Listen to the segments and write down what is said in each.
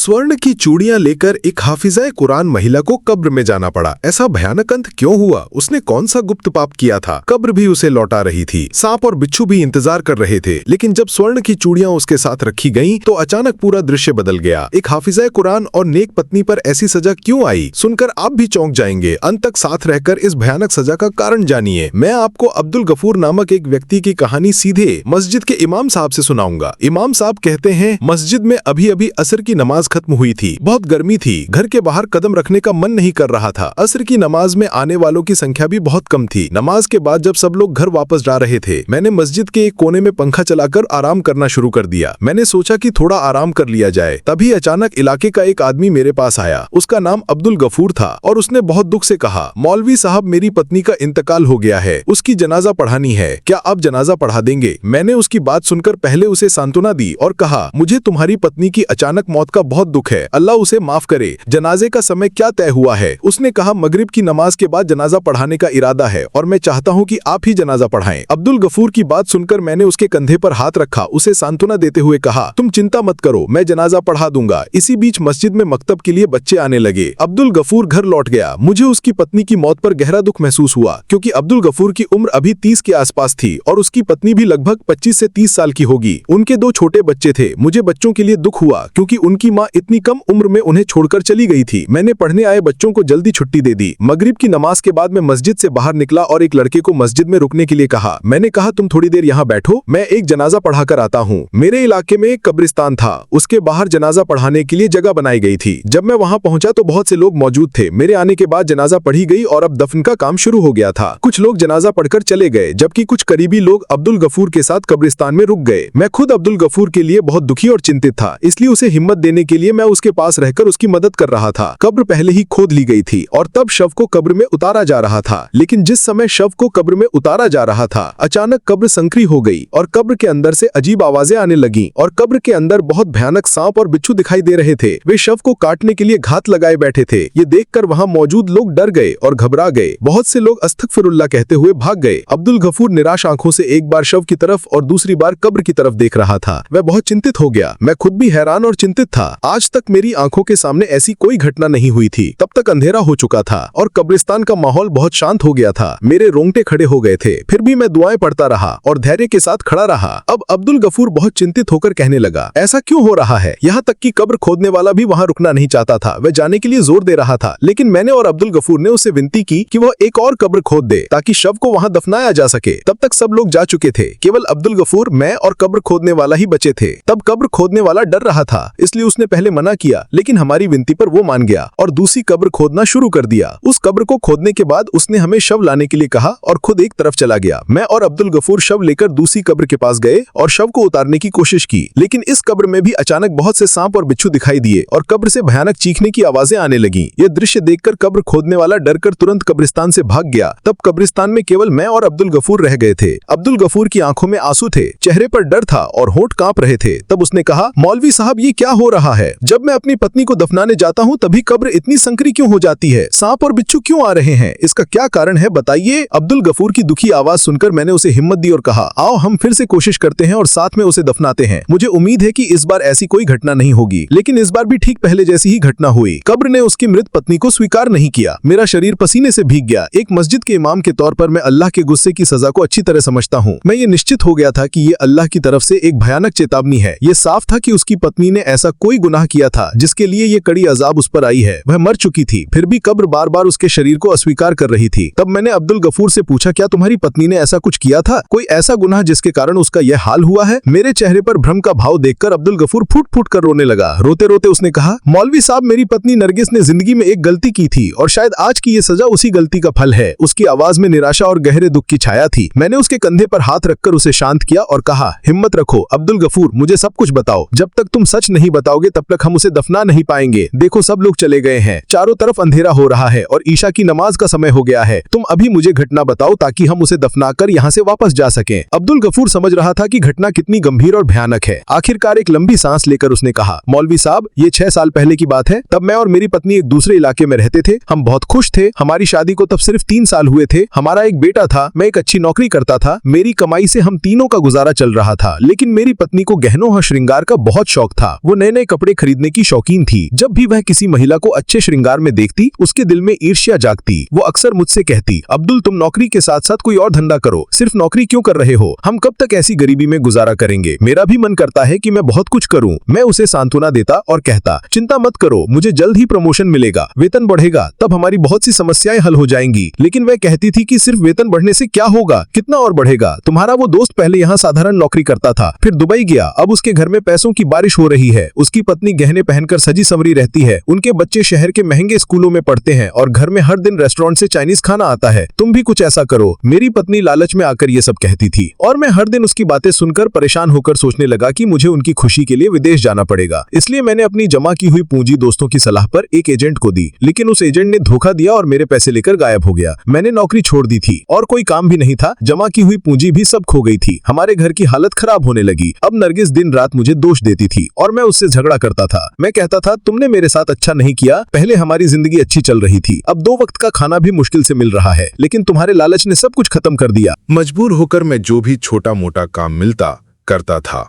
स्वर्ण की चूड़ियां लेकर एक हाफिज़ाए कुरान महिला को कब्र में जाना पड़ा। ऐसा भयानक अंत क्यों हुआ? उसने कौन सा गुप्त पाप किया था? कब्र भी उसे लौटा रही थी, सांप और बिच्छू भी इंतजार कर रहे थे। लेकिन जब स्वर्ण की चूड़ियां उसके साथ रखी गईं, तो अचानक पूरा दृश्य बदल गया। एक हाफिज़ाए कुरान और नेक पत्नी पर ऐसी सजा क्यों आई? सुनकर आप भी चौंक जाएंगे। अंत तक साथ रहकर इस भयानक सजा का कारण जानिए। मैं आपको अब्दुल गफूर नामक एक व्यक्ति की कहानी सीधे मस्जिद के इमाम साहब से सुनाऊंगा। इमाम साहब कहते हैं, मस्जिद में अभी अभी असर की नमाज खत्म हुई थी। बहुत गर्मी थी, घर के बाहर कदम रखने का मन नहीं कर रहा था। असर की नमाज में आने वालों की संख्या भी बहुत कम थी। नमाज के बाद जब सब लोग घर वापस जा रहे थे, मैंने मस्जिद के एक कोने में पंखा चलाकर आराम करना शुरू कर दिया। मैंने सोचा कि थोड़ा आराम कर लिया जाए। तभी अचानक इलाके का एक आदमी मेरे पास आया। उसका नाम अब्दुल गफूर था और उसने बहुत दुख से कहा, मौलवी साहब, मेरी पत्नी का इंतकाल हो गया है, उसकी जनाजा पढ़ानी है, क्या आप जनाजा पढ़ा देंगे? मैंने उसकी बात सुनकर पहले उसे सांत्वना दी और कहा, मुझे तुम्हारी पत्नी की अचानक मौत का बहुत दुख है, अल्लाह उसे माफ करे। जनाजे का समय क्या तय हुआ है? उसने कहा, मगरिब की नमाज के बाद जनाजा पढ़ाने का इरादा है और मैं चाहता हूं कि आप ही जनाजा पढ़ाएं। अब्दुल गफूर की बात सुनकर मैंने उसके कंधे पर हाथ रखा, उसे सांत्वना देते हुए कहा, तुम चिंता मत करो, मैं जनाजा पढ़ा दूंगा। इसी बीच मस्जिद में मकतब के लिए बच्चे आने लगे। अब्दुल गफूर घर लौट गया। मुझे उसकी पत्नी की मौत पर गहरा दुख महसूस हुआ, क्योंकि अब्दुल गफूर की उम्र अभी 30 के आसपास थी और उसकी पत्नी भी लगभग 25 से 30 साल की होगी। उनके 2 छोटे बच्चे थे। मुझे बच्चों के लिए दुख हुआ, क्योंकि उनकी माँ इतनी कम उम्र में उन्हें छोड़कर चली गई थी। मैंने पढ़ने आए बच्चों को जल्दी छुट्टी दे दी। मगरिब की नमाज के बाद मैं मस्जिद से बाहर निकला और एक लड़के को मस्जिद में रुकने के लिए कहा। मैंने कहा, तुम थोड़ी देर यहाँ बैठो, मैं एक जनाजा पढ़ाकर आता हूँ। मेरे इलाके में एक कब्रिस्तान था, उसके बाहर जनाजा पढ़ाने के लिए जगह बनाई गई थी। जब मैं वहाँ पहुंचा तो बहुत से लोग मौजूद थे। मेरे आने के बाद जनाजा पढ़ी गई और अब दफन का काम शुरू हो गया था। कुछ लोग जनाजा पढ़कर चले गए, जबकि कुछ करीबी लोग अब्दुल गफूर के साथ कब्रिस्तान में रुक गए। मैं खुद अब्दुल गफूर के लिए बहुत दुखी और चिंतित था, इसलिए उसे हिम्मत देने के लिए मैं उसके पास रहकर उसकी मदद कर रहा था। कब्र पहले ही खोद ली गई थी और तब शव को कब्र में उतारा जा रहा था। लेकिन जिस समय शव को कब्र में उतारा जा रहा था, अचानक कब्र संकरी हो गई और कब्र के अंदर से अजीब आवाजें आने लगीं और कब्र के अंदर बहुत भयानक सांप और बिच्छू दिखाई दे रहे थे। वे शव को काटने के लिए घात लगाए बैठे थे। ये देखकर वहाँ मौजूद लोग डर गए और घबरा गए। बहुत से लोग अस्तगफिरुल्लाह कहते हुए भाग गए। अब्दुल गफूर निराश आंखों से एक बार शव की तरफ और दूसरी बार कब्र की तरफ देख रहा था। वह बहुत चिंतित हो गया। मैं खुद भी हैरान और चिंतित था। आज तक मेरी आंखों के सामने ऐसी कोई घटना नहीं हुई थी। तब तक अंधेरा हो चुका था और कब्रिस्तान का माहौल बहुत शांत हो गया था। मेरे रोंगटे खड़े हो गए थे। फिर भी मैं दुआएं पढ़ता रहा और धैर्य के साथ खड़ा रहा। अब अब्दुल गफूर बहुत चिंतित होकर कहने लगा, ऐसा क्यों हो रहा है? यहाँ तक कि कब्र खोदने वाला भी वहाँ रुकना नहीं चाहता था। वह जाने के लिए जोर दे रहा था, लेकिन मैंने और अब्दुल गफूर ने उससे विनती की कि वह एक और कब्र खोद दे ताकि शव को वहाँ दफनाया जा सके। तब तक सब लोग जा चुके थे। केवल अब्दुल गफूर, मैं और कब्र खोदने वाला ही बचे थे। तब कब्र खोदने वाला डर रहा था, इसलिए उसने पहले मना किया, लेकिन हमारी विनती पर वो मान गया और दूसरी कब्र खोदना शुरू कर दिया। उस कब्र को खोदने के बाद उसने हमें शव लाने के लिए कहा और खुद एक तरफ चला गया। मैं और अब्दुल गफूर शव लेकर दूसरी कब्र के पास गए और शव को उतारने की कोशिश की, लेकिन इस कब्र में भी अचानक बहुत से सांप और बिच्छू दिखाई दिए और कब्र से भयानक चीखने की आवाजें आने लगी। यह दृश्य देखकर कब्र खोदने वाला डरकर तुरंत कब्रिस्तान से भाग गया। तब कब्रिस्तान में केवल मैं और अब्दुल गफूर रह गए थे। अब्दुल गफूर की आंखों में आंसू थे, चेहरे पर डर था और होंठ कांप रहे थे। तब उसने कहा, मौलवी साहब, ये क्या हो रहा है? जब मैं अपनी पत्नी को दफनाने जाता हूँ तभी कब्र इतनी संकरी क्यों हो जाती है? सांप और बिच्छू क्यों आ रहे हैं? इसका क्या कारण है, बताइए। अब्दुल गफूर की दुखी आवाज सुनकर मैंने उसे हिम्मत दी और कहा, आओ हम फिर से कोशिश करते हैं और साथ में उसे दफनाते हैं। मुझे उम्मीद है कि इस बार ऐसी कोई घटना नहीं होगी। लेकिन इस बार भी ठीक पहले जैसी ही घटना हुई। कब्र ने उसकी मृत पत्नी को स्वीकार नहीं किया। मेरा शरीर पसीने से भीग गया। एक मस्जिद के इमाम के तौर पर मैं अल्लाह के गुस्से की सजा को अच्छी तरह समझता हूँ। मैं ये निश्चित हो गया था कि ये अल्लाह की तरफ से एक भयानक चेतावनी है। ये साफ था कि उसकी पत्नी ने ऐसा कोई गुनाह किया था जिसके लिए ये कड़ी अजाब उस पर आई है। वह मर चुकी थी, फिर भी कब्र बार बार उसके शरीर को अस्वीकार कर रही थी। तब मैंने अब्दुल गफूर से पूछा, क्या तुम्हारी पत्नी ने ऐसा कुछ किया था? कोई ऐसा गुनाह जिसके कारण उसका यह हाल हुआ है? मेरे चेहरे पर भ्रम का भाव देखकर अब्दुल गफूर फूट फूट कर रोने लगा। रोते रोते उसने कहा, मौलवी साहब, मेरी पत्नी नरगिस ने जिंदगी में एक गलती की थी और शायद आज की ये सजा उसी गलती का फल है। उसकी आवाज में निराशा और गहरे दुख की छाया थी। मैंने उसके कंधे पर हाथ रखकर उसे शांत किया और कहा, हिम्मत रखो अब्दुल गफूर, मुझे सब कुछ बताओ। जब तक तुम सच नहीं बताओगे तब तक हम उसे दफना नहीं पाएंगे। देखो सब लोग चले गए हैं, चारों तरफ अंधेरा हो रहा है और ईशा की नमाज का समय हो गया है। तुम अभी मुझे घटना बताओ ताकि हम उसे दफनाकर यहाँ से वापस जा सकें। अब्दुल गफूर समझ रहा था कि घटना कितनी गंभीर और भयानक है। आखिरकार एक लंबी सांस लेकर उसने कहा, मौलवी साहब, ये 6 साल पहले की बात है। तब मैं और मेरी पत्नी एक दूसरे इलाके में रहते थे। हम बहुत खुश थे। हमारी शादी को तब सिर्फ 3 साल हुए थे। हमारा एक बेटा था। मैं एक अच्छी नौकरी करता था। मेरी कमाई से हम तीनों का गुजारा चल रहा था। लेकिन मेरी पत्नी को गहनों और श्रृंगार का बहुत शौक था। वो नए नए कपड़े कपड़े खरीदने की शौकीन थी। जब भी वह किसी महिला को अच्छे श्रृंगार में देखती, उसके दिल में ईर्ष्या जागती। वो अक्सर मुझसे कहती, अब्दुल, तुम नौकरी के साथ साथ कोई और धंधा करो, सिर्फ नौकरी क्यों कर रहे हो? हम कब तक ऐसी गरीबी में गुजारा करेंगे? मेरा भी मन करता है कि मैं बहुत कुछ करूं। मैं उसे सांत्वना देता और कहता, चिंता मत करो, मुझे जल्द ही प्रमोशन मिलेगा, वेतन बढ़ेगा, तब हमारी बहुत सी समस्याएं हल हो जाएंगी। लेकिन वह कहती थी कि सिर्फ वेतन बढ़ने से क्या होगा, कितना और बढ़ेगा? तुम्हारा वो दोस्त पहले यहाँ साधारण नौकरी करता था, फिर दुबई गया, अब उसके घर में पैसों की बारिश हो रही है। उसकी पत्नी गहने पहनकर सजी संवरी रहती है, उनके बच्चे शहर के महंगे स्कूलों में पढ़ते हैं और घर में हर दिन रेस्टोरेंट से चाइनीज खाना आता है। तुम भी कुछ ऐसा करो। मेरी पत्नी लालच में आकर ये सब कहती थी और मैं हर दिन उसकी बातें सुनकर परेशान होकर सोचने लगा कि मुझे उनकी खुशी के लिए विदेश जाना पड़ेगा। इसलिए मैंने अपनी जमा की हुई पूंजी दोस्तों की सलाह पर एक एजेंट को दी, लेकिन उस एजेंट ने धोखा दिया और मेरे पैसे लेकर गायब हो गया। मैंने नौकरी छोड़ दी थी और कोई काम भी नहीं था, जमा की हुई पूंजी भी सब खो गई थी। हमारे घर की हालत खराब होने लगी। अब नरगिस दिन रात मुझे दोष देती थी और मैं उससे झगड़ा करता था। मैं कहता था, तुमने मेरे साथ अच्छा नहीं किया, पहले हमारी जिंदगी अच्छी चल रही थी, अब 2 वक्त का खाना भी मुश्किल से मिल रहा है, लेकिन तुम्हारे लालच ने सब कुछ खत्म कर दिया। मजबूर होकर मैं जो भी छोटा मोटा काम मिलता करता था,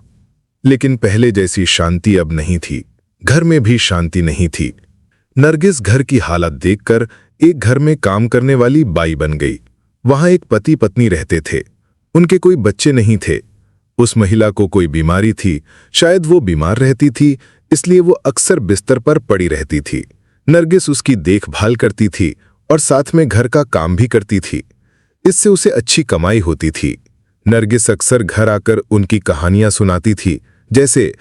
लेकिन पहले जैसी शांति अब नहीं थी। घर में भी शांति नहीं थी। नरगिस घर की हालत देखकर एक घर में काम करने वाली बाई बन गई। वहां एक पति पत्नी रहते थे, उनके कोई बच्चे नहीं थे। उस महिला को कोई बीमारी थी, शायद वो बीमार रहती थी, इसलिए वो अक्सर बिस्तर पर पड़ी रहती थी। नरगिस उसकी देखभाल करती थी और साथ में घर का काम भी करती थी। इससे उसे अच्छी कमाई होती थी। नरगिस अक्सर घर आकर उनकी कहानियां सुनाती थी, जैसे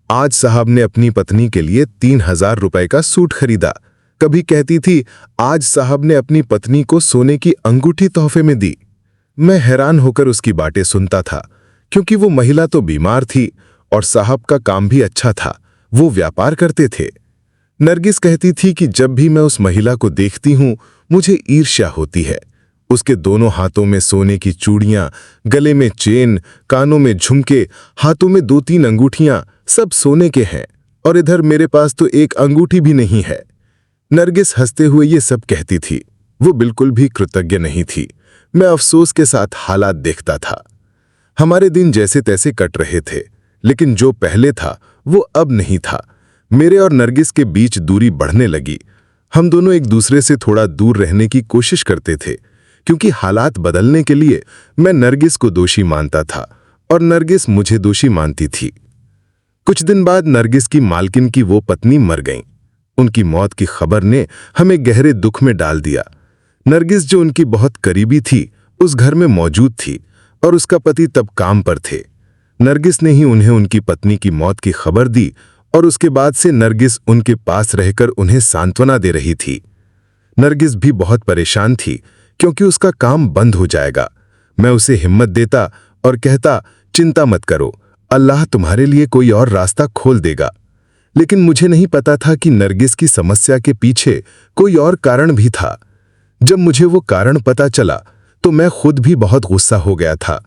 आज साहब ने अपनी पत्नी के लिए 3000 रुपए का सूट खरीदा। कभी कहती थी, आज साहब ने अपनी पत्नी को सोने की अंगूठी तोहफे में दी। मैं हैरान होकर उसकी बातें सुनता था, क्योंकि वो महिला तो बीमार थी और साहब का काम भी अच्छा था, वो व्यापार करते थे। नरगिस कहती थी कि जब भी मैं उस महिला को देखती हूं, मुझे ईर्ष्या होती है। उसके दोनों हाथों में सोने की चूड़ियां, गले में चेन, कानों में झुमके, हाथों में 2-3 अंगूठियां, सब सोने के हैं, और इधर मेरे पास तो एक अंगूठी भी नहीं है। नरगिस हंसते हुए ये सब कहती थी। वो बिल्कुल भी कृतज्ञ नहीं थी। मैं अफसोस के साथ हालात देखता था। हमारे दिन जैसे तैसे कट रहे थे, लेकिन जो पहले था वो अब नहीं था। मेरे और नरगिस के बीच दूरी बढ़ने लगी। हम दोनों एक दूसरे से थोड़ा दूर रहने की कोशिश करते थे, क्योंकि हालात बदलने के लिए मैं नरगिस को दोषी मानता था और नरगिस मुझे दोषी मानती थी। कुछ दिन बाद नरगिस की मालकिन की वो पत्नी मर गईं। उनकी मौत की खबर ने हमें गहरे दुख में डाल दिया। नरगिस, जो उनकी बहुत करीबी थी, उस घर में मौजूद थी और उसका पति तब काम पर थे। नरगिस ने ही उन्हें उनकी पत्नी की मौत की खबर दी और उसके बाद से नरगिस उनके पास रहकर उन्हें सांत्वना दे रही थी। नरगिस भी बहुत परेशान थी, क्योंकि उसका काम बंद हो जाएगा। मैं उसे हिम्मत देता और कहता, चिंता मत करो, अल्लाह तुम्हारे लिए कोई और रास्ता खोल देगा। लेकिन मुझे नहीं पता था कि नरगिस की समस्या के पीछे कोई और कारण भी था। जब मुझे वो कारण पता चला तो मैं खुद भी बहुत गुस्सा हो गया था।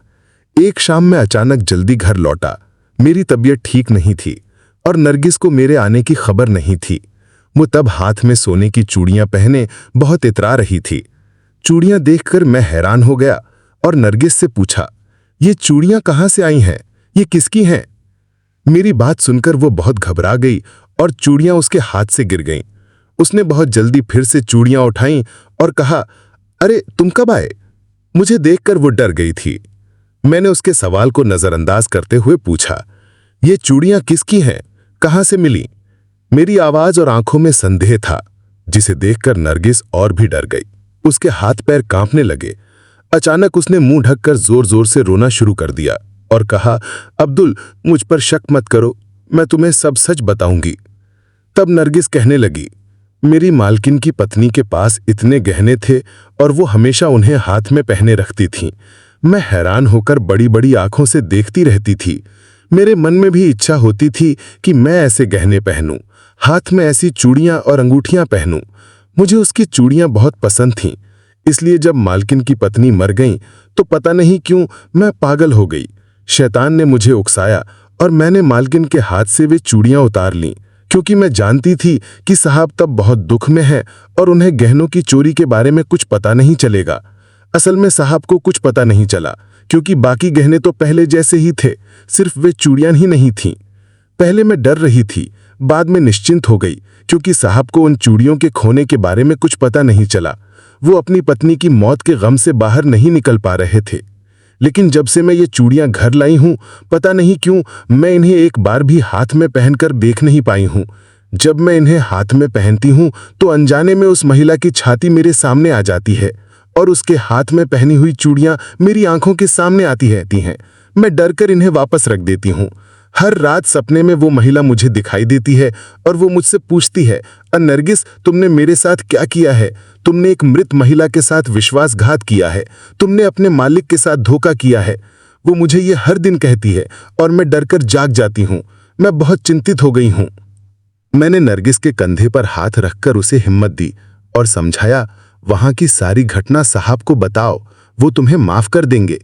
एक शाम मैं अचानक जल्दी घर लौटा। मेरी तबीयत ठीक नहीं थी और नरगिस को मेरे आने की खबर नहीं थी। वो तब हाथ में सोने की चूड़ियां पहने बहुत इतरा रही थी। चूड़ियां देखकर मैं हैरान हो गया और नरगिस से पूछा, ये चूड़ियां कहाँ से आई हैं? ये किसकी हैं? मेरी बात सुनकर वो बहुत घबरा गई और चूड़ियां उसके हाथ से गिर गईं। उसने बहुत जल्दी फिर से चूड़ियां उठाईं और कहा, अरे तुम कब आए? मुझे देखकर वो डर गई थी। मैंने उसके सवाल को नजरअंदाज करते हुए पूछा, ये चूड़ियां किसकी हैं? कहाँ से मिली? मेरी आवाज और आंखों में संदेह था, जिसे देखकर नरगिस और भी डर गई। उसके हाथ पैर कांपने लगे। अचानक उसने मुंह ढककर जोर जोर से रोना शुरू कर दिया और कहा, अब्दुल, मुझ पर शक मत करो, मैं तुम्हें सब सच बताऊंगी। तब नरगिस कहने लगी, मेरी मालकिन की पत्नी के पास इतने गहने थे और वो हमेशा उन्हें हाथ में पहने रखती थीं। मैं हैरान होकर बड़ी बड़ी आंखों से देखती रहती थी। मेरे मन में भी इच्छा होती थी कि मैं ऐसे गहने पहनूं, हाथ में ऐसी चूड़ियां और अंगूठियां पहनूं। मुझे उसकी चूड़ियां बहुत पसंद थीं, इसलिए जब मालकिन की पत्नी मर गई तो पता नहीं क्यों मैं पागल हो गई। शैतान ने मुझे उकसाया और मैंने मालकिन के हाथ से वे चूड़ियां उतार लीं, क्योंकि मैं जानती थी कि साहब तब बहुत दुख में हैं और उन्हें गहनों की चोरी के बारे में कुछ पता नहीं चलेगा। असल में साहब को कुछ पता नहीं चला, क्योंकि बाकी गहने तो पहले जैसे ही थे, सिर्फ वे चूड़ियां ही नहीं थीं। पहले मैं डर रही थी, बाद में निश्चिंत हो गई, क्योंकि साहब को उन चूड़ियों के खोने के बारे में कुछ पता नहीं चला। वो अपनी पत्नी की मौत के गम से बाहर नहीं निकल पा रहे थे। लेकिन जब से मैं ये चूड़ियां घर लाई हूं, पता नहीं क्यों मैं इन्हें एक बार भी हाथ में पहनकर देख नहीं पाई हूं। जब मैं इन्हें हाथ में पहनती हूं तो अनजाने में उस महिला की छाती मेरे सामने आ जाती है और उसके हाथ में पहनी हुई चूड़ियां मेरी आंखों के सामने आती रहती हैं। मैं डरकर इन्हें वापस रख देती हूं। हर रात सपने में वो महिला मुझे दिखाई देती है और वो मुझसे पूछती है, नरगिस, तुमने मेरे साथ क्या किया है? तुमने एक मृत महिला के साथ विश्वासघात किया है। तुमने अपने मालिक के साथ धोखा किया है। वो मुझे ये हर दिन कहती है और मैं डरकर जाग जाती हूँ। मैं बहुत चिंतित हो गई हूँ। मैंने नरगिस के कंधे पर हाथ रखकर उसे हिम्मत दी और समझाया, वहां की सारी घटना साहब को बताओ, वो तुम्हें माफ कर देंगे।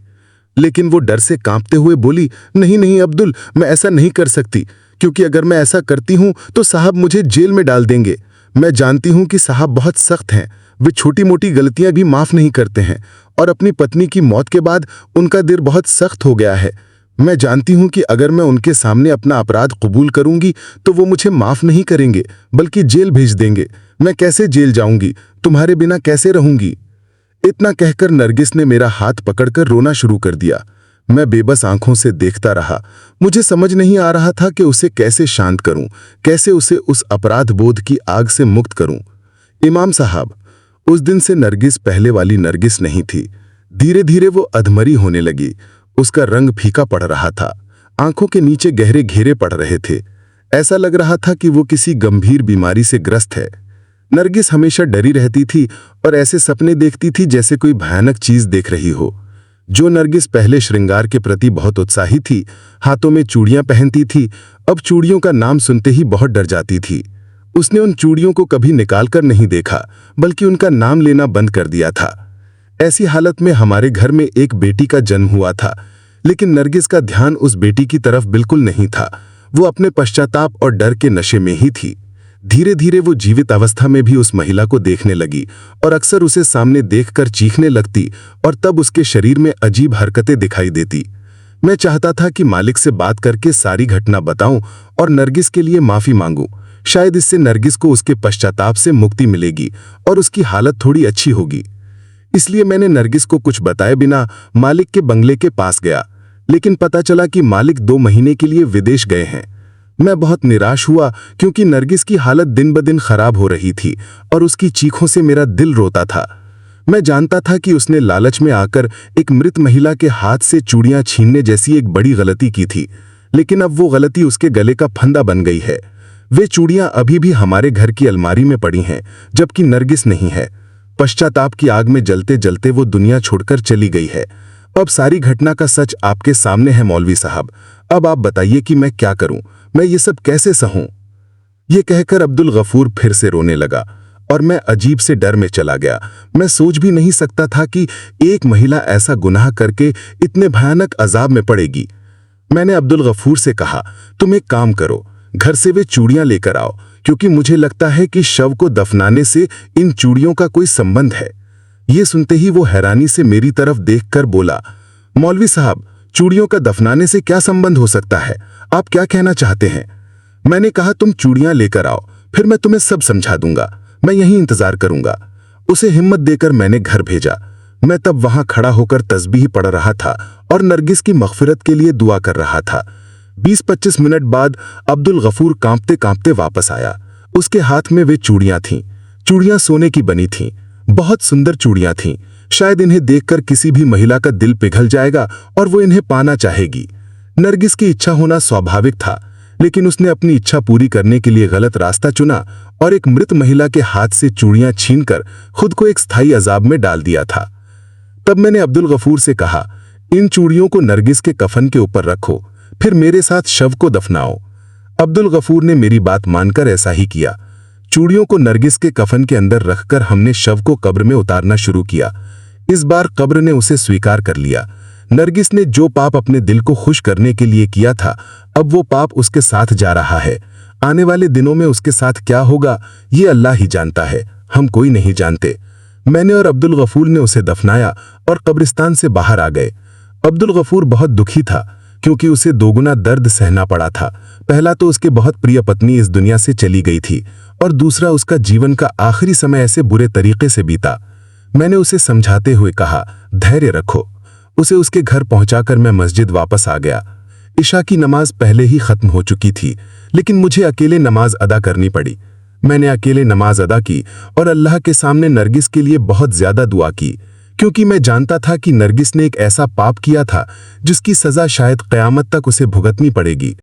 लेकिन वो डर से कांपते हुए बोली, नहीं नहीं अब्दुल, मैं ऐसा नहीं कर सकती, क्योंकि अगर मैं ऐसा करती हूं तो साहब मुझे जेल में डाल देंगे। मैं जानती हूं कि साहब बहुत सख्त हैं। वे छोटी मोटी गलतियां भी माफ नहीं करते हैं और अपनी पत्नी की मौत के बाद उनका दिल बहुत सख्त हो गया है। मैं जानती हूं कि अगर मैं उनके सामने अपना अपराध कबूल करूंगी तो वो मुझे माफ नहीं करेंगे, बल्कि जेल भेज देंगे। मैं कैसे जेल जाऊंगी? तुम्हारे बिना कैसे रहूंगी? इतना कहकर नरगिस ने मेरा हाथ पकड़कर रोना शुरू कर दिया। मैं बेबस आंखों से देखता रहा। मुझे समझ नहीं आ रहा था कि उसे कैसे शांत करूं, कैसे उसे उस अपराध बोध की आग से मुक्त करूं। इमाम साहब, उस दिन से नरगिस पहले वाली नरगिस नहीं थी। धीरे धीरे वो अधमरी होने लगी। उसका रंग फीका पड़ रहा था। आंखों के नीचे गहरे घेरे पड़ रहे थे। ऐसा लग रहा था कि वो किसी गंभीर बीमारी से ग्रस्त है। नरगिस हमेशा डरी रहती थी और ऐसे सपने देखती थी जैसे कोई भयानक चीज देख रही हो। जो नरगिस पहले श्रृंगार के प्रति बहुत उत्साही थी, हाथों में चूड़ियां पहनती थी, अब चूड़ियों का नाम सुनते ही बहुत डर जाती थी। उसने उन चूड़ियों को कभी निकालकर नहीं देखा, बल्कि उनका नाम लेना बंद कर दिया था। ऐसी हालत में हमारे घर में एक बेटी का जन्म हुआ था, लेकिन नरगिस का ध्यान उस बेटी की तरफ बिल्कुल नहीं था। वो अपने पश्चाताप और डर के नशे में ही थी। धीरे धीरे वो जीवित अवस्था में भी उस महिला को देखने लगी और अक्सर उसे सामने देखकर चीखने लगती और तब उसके शरीर में अजीब हरकतें दिखाई देती। मैं चाहता था कि मालिक से बात करके सारी घटना बताऊं और नरगिस के लिए माफी मांगूं। शायद इससे नरगिस को उसके पश्चाताप से मुक्ति मिलेगी और उसकी हालत थोड़ी अच्छी होगी। इसलिए मैंने नरगिस को कुछ बताए बिना मालिक के बंगले के पास गया, लेकिन पता चला कि मालिक 2 महीने के लिए विदेश गए हैं। मैं बहुत निराश हुआ, क्योंकि नरगिस की हालत दिन ब दिन खराब हो रही थी और उसकी चीखों से मेरा दिल रोता था। मैं जानता था कि उसने लालच में आकर एक मृत महिला के हाथ से चूड़ियां छीनने जैसी एक बड़ी गलती की थी, लेकिन अब वो गलती उसके गले का फंदा बन गई है। वे चूड़ियां अभी भी हमारे घर की अलमारी में पड़ी हैं, जबकि नरगिस नहीं है। पश्चाताप की आग में जलते जलते वो दुनिया छोड़कर चली गई है। अब सारी घटना का सच आपके सामने है मौलवी साहब। अब आप बताइए कि मैं क्या करूं? मैं ये सब कैसे सहूं? ये कहकर अब्दुल गफूर फिर से रोने लगा और मैं अजीब से डर में चला गया। मैं सोच भी नहीं सकता था कि एक महिला ऐसा गुनाह करके इतने भयानक अजाब में पड़ेगी। मैंने अब्दुल गफूर से कहा, तुम एक काम करो, घर से वे चूड़ियां लेकर आओ, क्योंकि मुझे लगता है कि शव को दफनाने से इन चूड़ियों का कोई संबंध है। ये सुनते ही वो हैरानी से मेरी तरफ देखकर बोला, मौलवी साहब, चूड़ियों का दफनाने से क्या संबंध हो सकता है? आप क्या कहना चाहते हैं? मैंने कहा, तुम चूड़ियां लेकर आओ, फिर मैं तुम्हें सब समझा दूंगा। मैं यहीं इंतजार करूंगा। उसे हिम्मत देकर मैंने घर भेजा। मैं तब वहां खड़ा होकर तस्बीह पढ़ रहा था और नरगिस की मगफिरत के लिए दुआ कर रहा था। 20-25 मिनट बाद अब्दुल गफूर कांपते कांपते वापस आया। उसके हाथ में वे चूड़ियां थीं। चूड़ियां सोने की बनी थीं, बहुत सुंदर चूड़ियां थीं। शायद इन्हें देखकर किसी भी महिला का दिल पिघल जाएगा और वो इन्हें पाना चाहेगी। नरगिस की इच्छा होना स्वाभाविक था, लेकिन उसने अपनी इच्छा पूरी करने के लिए गलत रास्ता चुना और एक मृत महिला के हाथ से चूड़ियां छीनकर खुद को एक स्थायी अजाब में डाल दिया था। तब मैंने अब्दुल गफूर से कहा, इन चूड़ियों को नरगिस के कफन के ऊपर रखो, फिर मेरे साथ शव को दफनाओ। अब्दुल गफूर ने मेरी बात मानकर ऐसा ही किया। चूड़ियों को नरगिस के कफन के अंदर रखकर हमने शव को कब्र में उतारना शुरू किया। इस बार कब्र ने उसे स्वीकार कर लिया। नरगिस ने जो पाप अपने दिल को खुश करने के लिए किया था, अब वो पाप उसके साथ जा रहा है। आने वाले दिनों में उसके साथ क्या होगा, ये अल्लाह ही जानता है, हम कोई नहीं जानते। मैंने और अब्दुल गफूर ने उसे दफनाया और कब्रिस्तान से बाहर आ गए। अब्दुल गफूर बहुत दुखी था, क्योंकि उसे दोगुना दर्द सहना पड़ा था। पहला तो उसके बहुत प्रिय पत्नी इस दुनिया से चली गई थी और दूसरा उसका जीवन का आखिरी समय ऐसे बुरे तरीके से बीता। मैंने उसे समझाते हुए कहा, धैर्य रखो। उसे उसके घर पहुंचाकर मैं मस्जिद वापस आ गया। इशा की नमाज पहले ही खत्म हो चुकी थी, लेकिन मुझे अकेले नमाज अदा करनी पड़ी। मैंने अकेले नमाज अदा की और अल्लाह के सामने नरगिस के लिए बहुत ज्यादा दुआ की, क्योंकि मैं जानता था कि नरगिस ने एक ऐसा पाप किया था जिसकी सजा शायद क़यामत तक उसे भुगतनी पड़ेगी।